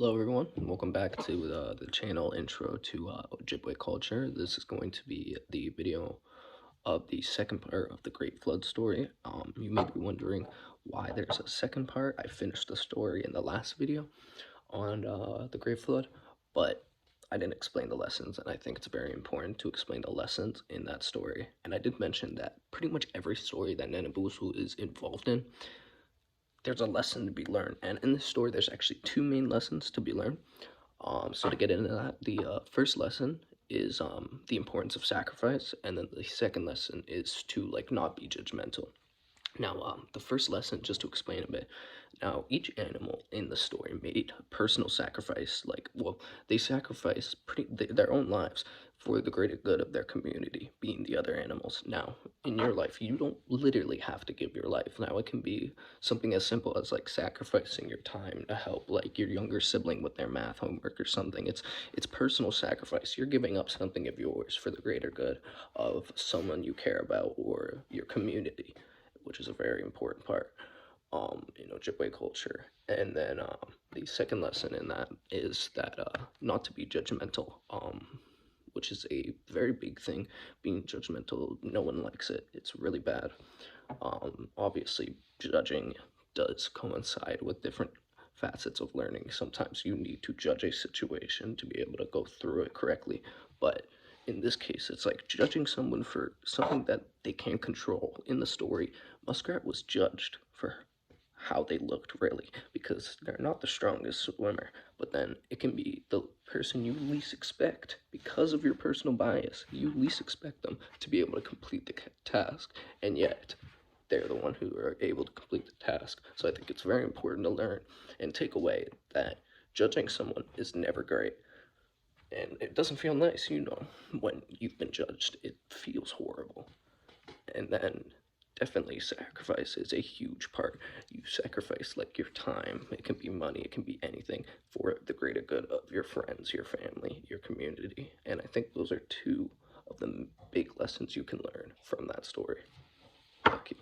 Hello everyone, and welcome back to the channel intro to Ojibwe culture. This is going to be the video of the second part of the Great Flood story. You may be wondering why there's a second part. I finished the story in the last video on the Great Flood, but I didn't explain the lessons, and I think it's very important to explain the lessons in that story. And I did mention that pretty much every story that Nanabusu is involved in, there's a lesson to be learned, and in this story there's actually two main lessons to be learned. So to get into that, the first lesson is the importance of sacrifice, and then the second lesson is to not be judgmental. Now, the first lesson, just to explain a bit, now each animal in the story made personal sacrifice. They sacrifice their own lives for the greater good of their community, being the other animals. Now, in your life, you don't literally have to give your life. Now, it can be something as simple as sacrificing your time to help your younger sibling with their math homework or something. It's personal sacrifice. You're giving up something of yours for the greater good of someone you care about or your community, which is a very important part in Ojibwe culture. And then the second lesson in that is that not to be judgmental, which is a very big thing. Being judgmental, no one likes it. It's really bad. Obviously, judging does coincide with different facets of learning. Sometimes you need to judge a situation to be able to go through it correctly, but in this case, it's like judging someone for something that they can't control. In the story, Muskrat was judged for how they looked, really, because they're not the strongest swimmer, but then it can be the person you least expect because of your personal bias. You least expect them to be able to complete the task, and yet they're the one who are able to complete the task. So I think it's very important to learn and take away that judging someone is never great. And it doesn't feel nice, when you've been judged. It feels horrible. And then definitely sacrifice is a huge part. You sacrifice your time. It can be money, it can be anything for the greater good of your friends, your family, your community. And I think those are two of the big lessons you can learn from that story. Thank you.